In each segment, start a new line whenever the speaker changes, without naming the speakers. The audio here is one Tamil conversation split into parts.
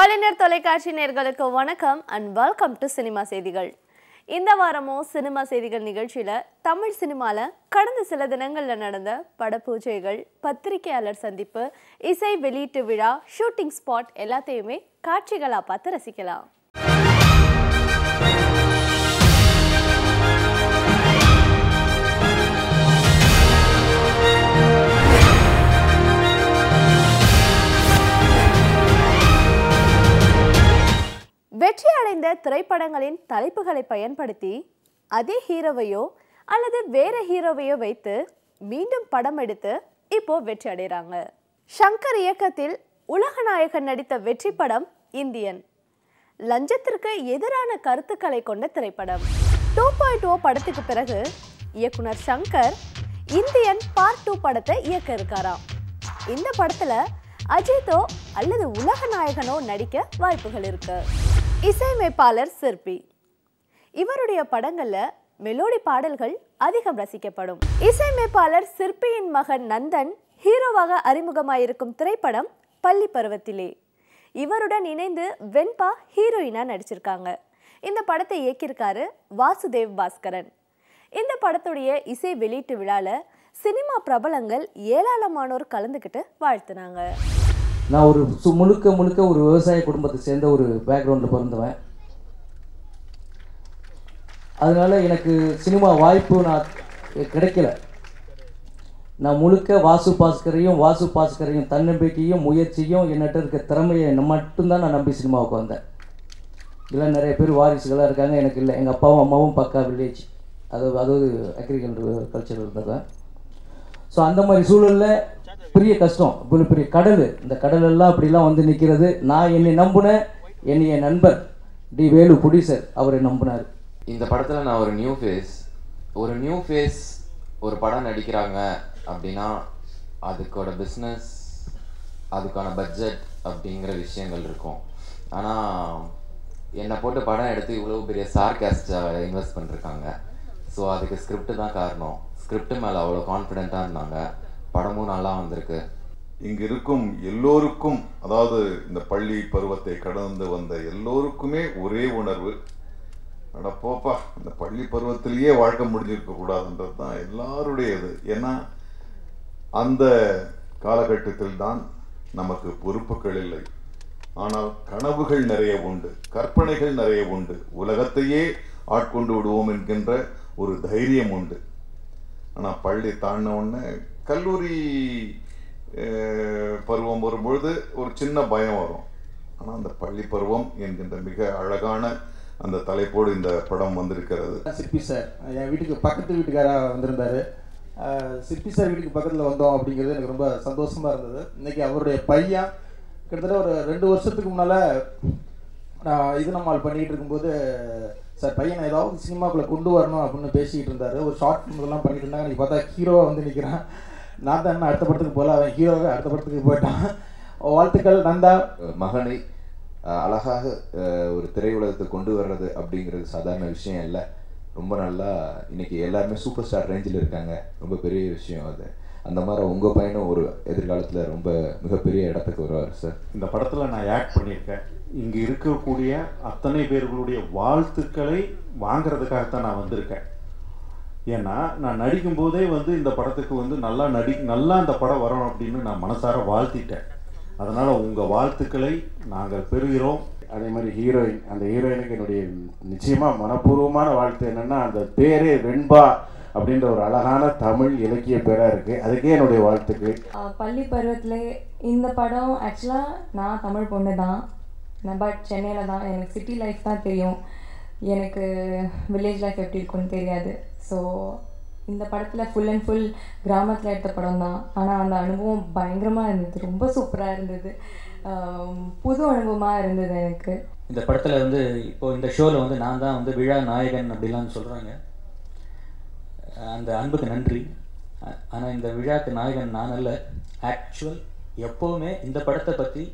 கலைஞர் தொலைக்காட்சி நேயர்களுக்கு வணக்கம் அண்ட் வெல்கம் டு சினிமா செய்திகள். இந்த வாரமும் சினிமா செய்திகள் நிகழ்ச்சியில தமிழ் சினிமால கடந்த சில தினங்கள்ல நடந்த படப்பூஜைகள், பத்திரிகையாளர் சந்திப்பு, இசை வெளியீட்டு விழா, ஷூட்டிங் ஸ்பாட் எல்லாத்தையுமே காட்சிகளா பார்த்து ரசிக்கலாம். வெற்றி அடைந்த திரைப்படங்களின் தலைப்புகளை பயன்படுத்தி அதே ஹீரோவையோ அல்லது வேற ஹீரோவையோ வைத்து மீண்டும் படம் எடுத்து இப்போ வெற்றி அடைகிறாங்க. ஷங்கர் இயக்கத்தில் உலகநாயகன் நடித்த வெற்றி படம் இந்தியன். லஞ்சத்திற்கு எதிரான கருத்துக்களை கொண்ட திரைப்படம். 2.0 படத்துக்கு பிறகு இயக்குனர் ஷங்கர் இந்தியன் பார்ட் 2 படத்தை இயக்க இருக்காராம். இந்த படத்துல அஜித்தோ அல்லது உலகநாயகனோ நடிக்க வாய்ப்புகள் இருக்கு. இசையமைப்பாளர் சிற்பி. இவருடைய படங்கள்ல மெலோடி பாடல்கள் அதிகம் ரசிக்கப்படும். இசையமைப்பாளர் சிற்பியின் மகன் நந்தன் ஹீரோவாக அறிமுகமாயிருக்கும் திரைப்படம் பள்ளி பருவத்திலே. இவருடன் இணைந்து வெண்பா ஹீரோயினா நடிச்சிருக்காங்க. இந்த படத்தை இயக்கியிருக்காரு வாசுதேவ் பாஸ்கரன். இந்த படத்துடைய இசை வெளியீட்டு விழால சினிமா பிரபலங்கள் ஏராளமானோர் கலந்துக்கிட்டு வாழ்த்துனாங்க.
நான் ஒரு முழுக்க ஒரு விவசாய குடும்பத்தை சேர்ந்த ஒரு பேக்ரவுண்டில் பிறந்தவன். அதனால எனக்கு சினிமா வாய்ப்பு கிடைக்கல. நான் முழுக்க வாசு பாஸ்கரையும் தன்னம்பிக்கையும் முயற்சியும் என்கிட்ட இருக்க திறமையை மட்டும்தான் நான் நம்பி சினிமாவுக்கு வந்தேன். இதெல்லாம் நிறைய பேர் வாரிசுகளாக இருக்காங்க, எனக்கு இல்லை. எங்கள் அப்பாவும் அம்மாவும் பக்கா வில்லேஜ், அதாவது அக்ரிகல்ச்சர் இருந்தவன். ஸோ அந்த மாதிரி சூழலில் பெரிய கஷ்டம். இவ்வளோ பெரிய கடல், இந்த கடலெல்லாம் அப்படிலாம் வந்து நிற்கிறது. நான் என்னை நம்பினேன், என் நண்பர் டி வேலு ப்ரொடியூசர் அவரை நம்பினார்.
இந்த படத்தில் நான் ஒரு நியூ ஃபேஸ் ஒரு படம் நடிக்கிறாங்க அப்படின்னா அதுக்கோட பிஸ்னஸ், அதுக்கான பட்ஜெட் அப்படிங்கிற விஷயங்கள் இருக்கும். ஆனால் என்னை போட்டு படம் எடுத்து இவ்வளோ பெரிய சார்காஸ்ட்டை இன்வெஸ்ட் பண்ணிருக்காங்க. ஸோ அதுக்கு ஸ்கிரிப்ட் தான் காரணம். ஸ்கிரிப்ட் மேலே அவ்வளோ கான்ஃபிடென்ட்டாக இருந்தாங்க. படமும் நல்லா வந்திருக்கு.
இங்கு இருக்கும் எல்லோருக்கும், அதாவது இந்த பள்ளி பருவத்தை கடந்து வந்த எல்லோருக்குமே ஒரே உணர்வு, அட போப்பா இந்த பள்ளி பருவத்திலேயே வாழ்க்கை முடிஞ்சிருக்க கூடாதுன்றது தான் எல்லாருடையது. ஏன்னா அந்த காலகட்டத்தில் தான் நமக்கு பொறுப்புகள் இல்லை, ஆனால் கனவுகள் நிறைய உண்டு, கற்பனைகள் நிறைய உண்டு, உலகத்தையே ஆட்கொண்டு விடுவோம் என்கின்ற ஒரு தைரியம் உண்டு. ஆனால் பள்ளி தாண்டின உடனே கல்லூரி பருவம் வரும்பொழுது ஒரு சின்ன பயம் வரும். ஆனால் அந்த பள்ளி பருவம் என்கின்ற மிக அழகான அந்த தலைப்போடு இந்த படம் வந்திருக்கிறது.
சிற்பி சார் என் வீட்டுக்கு பக்கத்து வீட்டுக்காராக வந்திருந்தார். சிற்பி சார் வீட்டுக்கு பக்கத்தில் வந்தோம் அப்படிங்கிறது எனக்கு ரொம்ப சந்தோஷமாக இருந்தது. இன்றைக்கி அவருடைய பையன் கிட்டத்தட்ட ஒரு 2 வருஷத்துக்கு முன்னால் நான் இது நம்மால் பண்ணிகிட்டு இருக்கும்போது, சார் பையனை ஏதாவது சினிமாக்குள்ளே கொண்டு வரணும் அப்படின்னு பேசிக்கிட்டு இருந்தார். ஒரு ஷார்ட் ஃபிலிம்லாம் பண்ணிட்டு இருந்தாங்க. எனக்கு பார்த்தா ஹீரோவாக வந்து நிற்கிறான். நான் தான் அடுத்த படத்துக்கு போகல, அவன் ஹீரோவை அடுத்த படத்துக்கு போயிட்டான். வாழ்த்துக்கள் நந்தா.
மகனை அழகாக ஒரு திரையுலகத்துக்கு கொண்டு வர்றது அப்படிங்கிறது சாதாரண விஷயம் இல்லை. ரொம்ப நல்லா இன்னைக்கு எல்லாருமே சூப்பர் ஸ்டார் ரேஞ்சில் இருக்காங்க. ரொம்ப பெரிய விஷயம் அது. அந்த மாதிரி உங்கள் பையனும் ஒரு எதிர்காலத்தில் ரொம்ப மிகப்பெரிய இடத்துக்கு வருவார் சார்.
இந்த படத்தில் நான் ஆக்ட் பண்ணியிருக்கேன். இங்கே இருக்கக்கூடிய அத்தனை பேர்களுடைய வாழ்த்துக்களை வாங்கிறதுக்காகத்தான் நான் வந்திருக்கேன். ஏன்னா நான் நடிக்கும்போதே வந்து இந்த படத்துக்கு வந்து நல்லா இந்த படம் வரணும் அப்படின்னு நான் மனசார வாழ்த்திட்டேன். அதனால் உங்கள் வாழ்த்துக்களை நாங்கள் பெறுகிறோம்.
அதே மாதிரி ஹீரோயின், அந்த ஹீரோயினுக்கு என்னுடைய நிச்சயமாக மனப்பூர்வமான வாழ்த்து என்னென்னா, அந்த பேரே வெண்பா அப்படின்ற ஒரு அழகான தமிழ் இலக்கிய பேராக இருக்குது. அதுக்கே என்னுடைய வாழ்த்துக்கள்.
பள்ளி பருவத்தில் இந்த படம் ஆக்சுவலாக நான் தமிழ் பொண்ணு தான், பட் சென்னையில் தான். எனக்கு சிட்டி லைஃப் தான் தெரியும், எனக்கு வில்லேஜ் லைஃப் எப்படி இருக்குன்னு தெரியாது. ஸோ இந்த படத்தில் ஃபுல் அண்ட் ஃபுல் கிராமத்தில் எடுத்த படம் தான். ஆனால் அந்த அனுபவம் பயங்கரமாக இருந்தது, ரொம்ப சூப்பராக இருந்தது, புது அனுபவமாக இருந்தது எனக்கு.
இந்த படத்தில் வந்து இப்போது இந்த ஷோவில் வந்து நான் தான் வந்து விழா நாயகன் அப்படிலாம் சொல்கிறாங்க. அந்த அன்புக்கு நன்றி. ஆனால் இந்த விழாக்கு நாயகன் நான் அல்ல. ஆக்சுவல் எப்போவுமே இந்த படத்தை பற்றி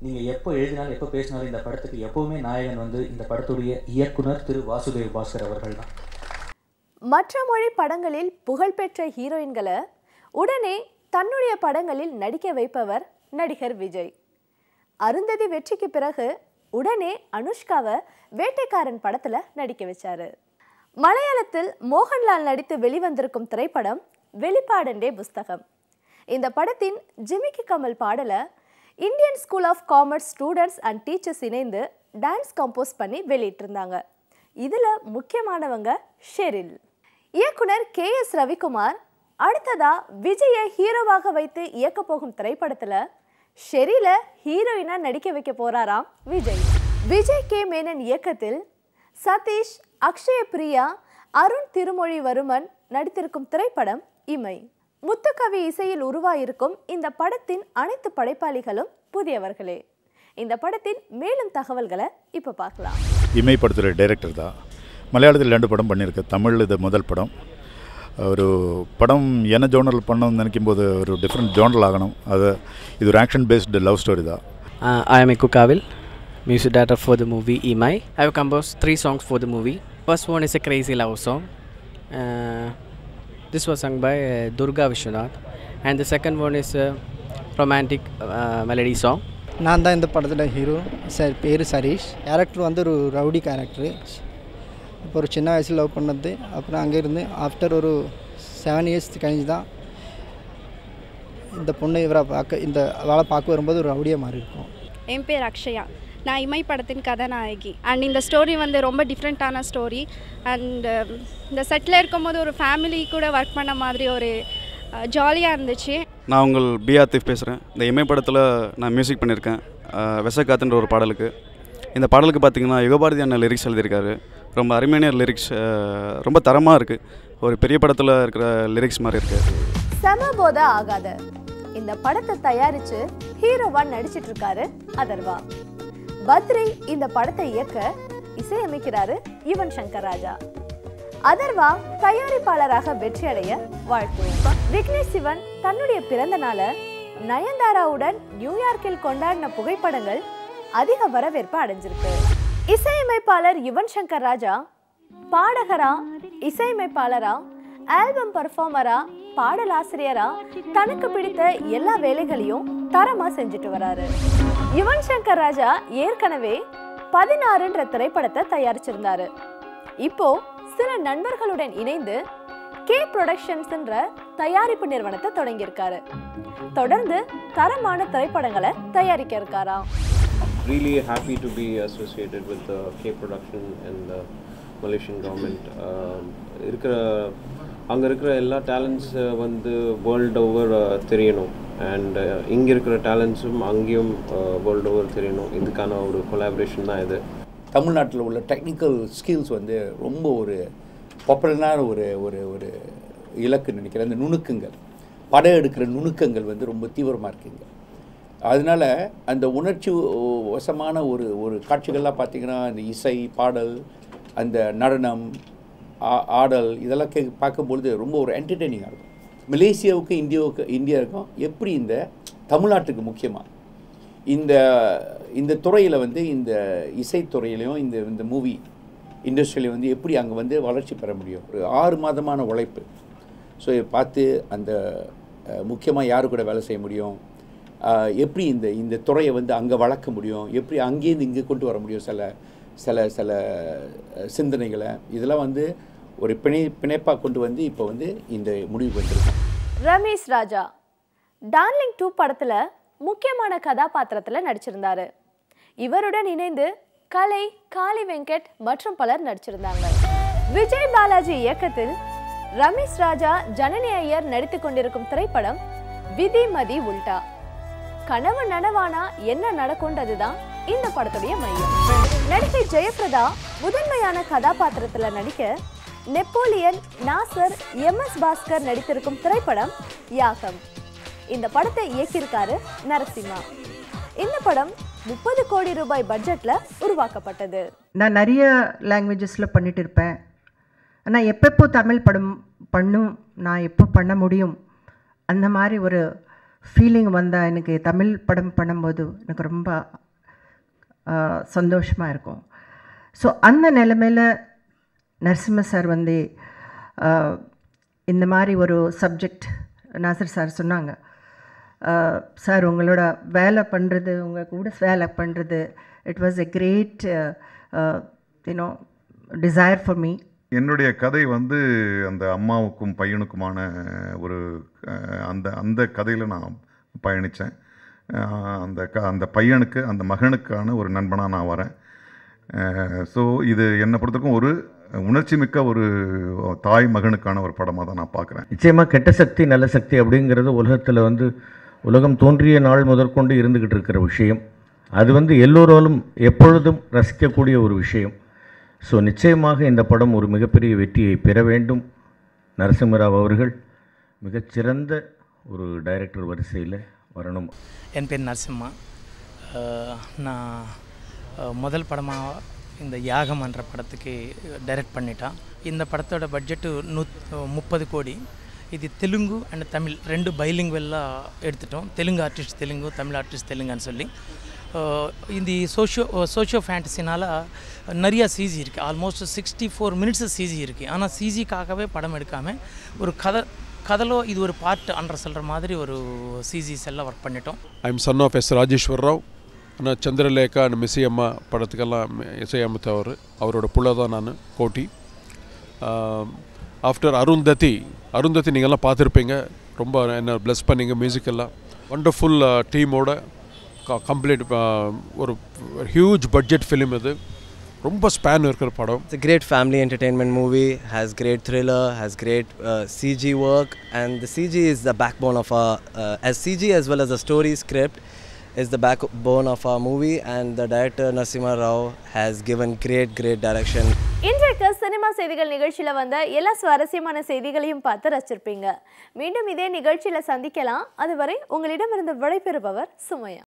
நீங்கள் எப்போ எழுதினாலும் எப்போ பேசினாலும் இந்த படத்துக்கு எப்போவுமே நாயகன் வந்து இந்த படத்துடைய இயக்குனர் திரு வாசுதேவ் பாஸ்கர் அவர்கள் தான்.
மற்ற மொழி படங்களில் புகழ்பெற்ற ஹீரோயின்களை உடனே தன்னுடைய படங்களில் நடிக்க வைப்பவர் நடிகர் விஜய். அருந்ததி வெற்றிக்கு பிறகு உடனே அனுஷ்காவை வேட்டைக்காரன் படத்துல நடிக்க வச்சாரு. மலையாளத்தில் மோகன்லால் நடித்து வெளிவந்திருக்கும் திரைப்படம் வெளிப்பாடண்டே புஸ்தகம். இந்த படத்தின் ஜிமிக்கி கமல் பாடல Indian school of commerce students and teachers இணைந்து டான்ஸ் கம்போஸ் பண்ணி வெளியிட்டிருந்தாங்க. இதுல முக்கியமானவங்க ஷெரில். இயக்குனர் KS ரவிக்குமார் அடுத்ததா விஜயை ஹீரோவாக வைத்து இயக்க போகும் திரைப்படத்துல ஷெரில ஹீரோயினா நடிக்க வைக்க போறாராம் விஜய். விஜய் K மேனன் இயக்கத்தில் சதீஷ், அக்ஷய பிரியா, அருண் திருமொழிவர்மன் நடித்திருக்கும் திரைப்படம் இமை. முத்துக்கவி இசையில் உருவாயிருக்கும் இந்த படத்தின் அனைத்து படைப்பாளிகளும் புதியவர்களே. இந்த படத்தின் மேலும் தகவல்களை இப்போ பார்க்கலாம்.
இமை படத்தில் டைரக்டர் தான். மலையாளத்தில் 2 படம் பண்ணியிருக்கேன். தமிழ் இது முதல் படம். ஒரு படம் என்ன ஜோனரில் பண்ணணும்னு நினைக்கும் போது ஒரு டிஃப்ரெண்ட் ஜோனரில் ஆகணும். இது ஒரு ஆக்ஷன் பேஸ்டு லவ் ஸ்டோரி தான்.
I am Ekku Kavil, music director for the movie Imai. I have composed 3 songs for the movie. First one is a crazy love song. This was sung by Durga Vishwanath. And the second one is a romantic melody song.
நான் தான் இந்த படத்தில் ஹீரோ. பேர் சரீஷ். கேரக்டர் வந்து ஒரு ரவுடி கேரக்டரு. இப்போ ஒரு சின்ன வயசில் லவ் பண்ணது. அப்புறம் அங்கேருந்து ஆஃப்டர் ஒரு 7 years கழிஞ்சு தான் இந்த பொண்ணு இவரை பார்க்க இந்த அவளை பார்க்க வரும்போது ஒரு ரவுடியாக மாறி இருக்கும்.
என் பேர் அக்ஷயா. நான் இமை படத்தின் கதாநாயகி. அண்ட் இந்த ஸ்டோரி வந்து ரொம்ப டிஃப்ரெண்ட்டான ஸ்டோரி. அண்ட் இந்த செட்டில் இருக்கும்போது ஒரு ஃபேமிலி கூட ஒர்க் பண்ண மாதிரி ஒரு ஜாலியாக இருந்துச்சு.
நான் உங்கள் பி ஆத்திஃப் பேசுகிறேன். இந்த இமை படத்தில் நான் மியூசிக் பண்ணியிருக்கேன். வெசக்காத்துன்ற ஒரு பாடலுக்கு. இந்த பாடலுக்கு பார்த்திங்கன்னா யுகபாரதி அண்ணன் லிரிக்ஸ் எழுதியிருக்காரு. ரொம்ப அருமையான லிரிக்ஸ், ரொம்ப தரமாக இருக்குது. ஒரு பெரிய படத்தில் இருக்கிற லிரிக்ஸ் மாதிரி இருக்குது.
சமபோத ஆகாத இந்த படத்தை தயாரித்து ஹீரோவா நடிச்சிட்டு இருக்காரு அதர்வா. பத்ரி இந்த படத்தை இயக்க இசையமைக்கிறாரு யுவன் சங்கர் ராஜா. அதர்வா தயாரிப்பாளராக வெற்றி அடைய வாழ்த்துவோம். விக்னேஷ் சிவன் தன்னுடைய பிறந்த நாளை நயன்தாராவுடன் நியூயார்க்கில் கொண்டாடின புகைப்படங்கள் அதிக வரவேற்பு அடைஞ்சிருக்கு. இசையமைப்பாளர் யுவன் சங்கர் ராஜா பாடகரா, இசையமைப்பாளரா, ஆல்பம் பர்ஃபார்மரா, பாடலாசிரியரா தனக்கு பிடித்த எல்லா வேலைகளையும் தரமா செஞ்சுட்டு வராரு. யுவன் சங்கர் ராஜா ஏற்கனவே 16 திரைப்படத்தை தயாரிச்சிருந்தாரு. இப்போ சில நண்பர்களுடன் இணைந்து K Productions என்ற தயாரிப்பு நிறுவனத்தை தொடங்கியிருக்காரு. தொடர்ந்து தரமான திரைப்படங்களை தயாரிக்க இருக்காராம்.
Really happy to be associated with the K Production and the Malaysian government. அங்கே இருக்கிற எல்லா டேலண்ட்ஸ் வந்து வேர்ல்டு ஓவர் தெரியணும். அண்ட் இங்கே இருக்கிற டேலண்ட்ஸும் அங்கேயும் வேர்ல்டு ஓவர் தெரியணும். இதுக்கான ஒரு கொலாபரேஷன் தான் இது.
தமிழ்நாட்டில் உள்ள டெக்னிக்கல் ஸ்கில்ஸ் வந்து ரொம்ப ஒரு பாப்புலரான ஒரு ஒரு ஒரு இலக்கு நினைக்கிறேன். அந்த நுணுக்கங்கள், படம் எடுக்கிற நுணுக்கங்கள் வந்து ரொம்ப தீவிரமாக இருக்குங்க. அதனால் அந்த உணர்ச்சி வசமான ஒரு ஒரு காட்சிகள்லாம் பார்த்திங்கன்னா அந்த இசை, பாடல், அந்த நடனம், ஆடல் இதெல்லாம் பார்க்கும்பொழுது ரொம்ப ஒரு என்டர்டெய்னிங்காக இருக்கும். மலேசியாவுக்கு இந்தியாவுக்கும் எப்படி இந்த தமிழ்நாட்டுக்கு முக்கியமாக இந்த துறையில் வந்து இந்த இசைத்துறையிலையும் இந்த மூவி இண்டஸ்ட்ரியிலையும் வந்து எப்படி அங்கே வந்து வளர்ச்சி பெற முடியும். ஒரு 6 மாதமான உழைப்பு. ஸோ பார்த்து அந்த முக்கியமாக யாரு கூட வேலை செய்ய முடியும், எப்படி இந்த துறையை வந்து அங்கே வளர்க்க முடியும், எப்படி அங்கேருந்து இங்கே கொண்டு வர முடியும், சில சிந்தனைகளை இதெல்லாம் வந்து ஒரு பிணைப்பாக கொண்டு வந்து இப்போ வந்து இந்த முடிவுக்கு வந்திருக்கோம்.
ரமேஷ் ராஜா டார்லிங் 2 படத்தில் முக்கியமான கதாபாத்திரத்தில் நடிச்சிருந்தாரு. இவருடன் இணைந்து கலை, காளி வெங்கட் மற்றும் பலர் நடிச்சிருந்தாங்க. விஜய் பாலாஜி இயக்கத்தில் ரமேஷ் ராஜா, ஜனனி ஐயர் நடித்து கொண்டிருக்கும் திரைப்படம் விதி மதி உல்டா. கனவு நனவானா என்ன நடக்கும்ன்றதுதான் இந்த படத்துடைய மையம். நடிகை ஜெயபிரதா முதன்மையான கதாபாத்திரத்தில் நடிக்க நெப்போலியன், நாசர், MS பாஸ்கர் நடித்திருக்கும் திரைப்படம் யாகம். இந்த படத்தை இயக்கியிருக்காரு நரசிம்மா. இந்த படம் 30 கோடி ரூபாய் பட்ஜெட்டில் உருவாக்கப்பட்டது.
நான் நிறைய லாங்குவேஜஸில் பண்ணிட்டு இருப்பேன். ஆனால் எப்பப்போ தமிழ் படம் நான் எப்போ பண்ண முடியும் அந்த மாதிரி ஒரு ஃபீலிங் வந்தால் எனக்கு தமிழ் படம் பண்ணும்போது எனக்கு ரொம்ப சந்தோஷமாக இருக்கும். ஸோ அந்த நிலைமையில் நரசிம்ம சார் வந்து இந்த மாதிரி ஒரு சப்ஜெக்ட் நாசர் சார் சொன்னாங்க. சார் உங்களோட வேலை பண்ணுறது, உங்கள் கூட வேலை பண்ணுறது, it was a great you know desire for me.
என்னுடைய கதை வந்து அந்த அம்மாவுக்கும் பையனுக்குமான ஒரு அந்த கதையில் நான் பயணித்தேன். அந்த பையனுக்கு, அந்த மகனுக்கான ஒரு நண்பனாக நான் வரேன். ஸோ இது என்னை பொறுத்தவரைக்கும் ஒரு உணர்ச்சி மிக்க ஒரு தாய் மகனுக்கான ஒரு படமாக தான் நான் பார்க்குறேன்.
நிச்சயமாக கெட்ட சக்தி நல்ல சக்தி அப்படிங்கிறது உலகத்தில் வந்து உலகம் தோன்றிய நாள் முதற்கொண்டு இருந்துக்கிட்டு இருக்கிற விஷயம். அது வந்து எல்லோராலும் எப்பொழுதும் ரசிக்கக்கூடிய ஒரு விஷயம். ஸோ நிச்சயமாக இந்த படம் ஒரு மிகப்பெரிய வெற்றியை பெற வேண்டும். நரசிம்மராவ் அவர்கள் மிகச்சிறந்த ஒரு டைரக்டர் வரிசையில் வரணும்.
என் பேர் நரசிம்மா. நான் முதல் படமாக இந்த யாகம் என்ற படத்துக்கு டைரக்ட் பண்ணிட்டான். இந்த படத்தோட பட்ஜெட்டு 30 கோடி. இது தெலுங்கு அண்ட் தமிழ் 2 பைலிங்குவலாக எடுத்துட்டோம். தெலுங்கு ஆர்டிஸ்ட் தெலுங்கு, தமிழ் ஆர்டிஸ்ட் தெலுங்குன்னு சொல்லி. இந்த சோஷியோ ஃபேண்டசினால் நிறையா சிஜி இருக்குது. ஆல்மோஸ்ட் 64 மினிட்ஸ் சிஜி இருக்குது. ஆனால் சிஜிக்காகவே படம் எடுக்காமல் ஒரு கதைలో இது ஒரு பார்ட் அன்ற சொல்கிற மாதிரி ஒரு சிஜிஸ் எல்லாம் ஒர்க் பண்ணிட்டோம்.
I am son of S Rajeshwar Rao. ஆனால் சந்திரலேகா அண்ட் மிஸ்ஸி அம்மா படத்துக்கெல்லாம் இசையமைத்தவர். அவரோட புள்ள தான் நான், கோட்டி. ஆஃப்டர் அருந்ததி நீங்கள்லாம் பார்த்துருப்பீங்க. ரொம்ப என்ன ப்ளஸ் பண்ணிங்க. மியூசிக்கெல்லாம் வண்டர்ஃபுல் டீமோட கம்ப்ளீட் ஒரு ஹியூஜ் பட்ஜெட் ஃபிலிம் இது. ரொம்ப ஸ்பேன் இருக்கிற படம்.
It's a great family entertainment movie, has great thriller, has great CG work, and the CG is the backbone of our as CG as well as the story script is the backbone of our movie, and the director Narasimha Rao has given great direction.
இன்றைக்கு சினிமா செய்திகள் நிகழ்ச்சியில் வந்த எல்லா சுவாரஸ்யமான செய்திகளையும் பார்த்து ரசிச்சிருப்பீங்க. மீண்டும் இதே நிகழ்ச்சியில் சந்திக்கலாம். அதுவரை உங்களிடமிருந்து விடைபெறுபவர் சுமையா.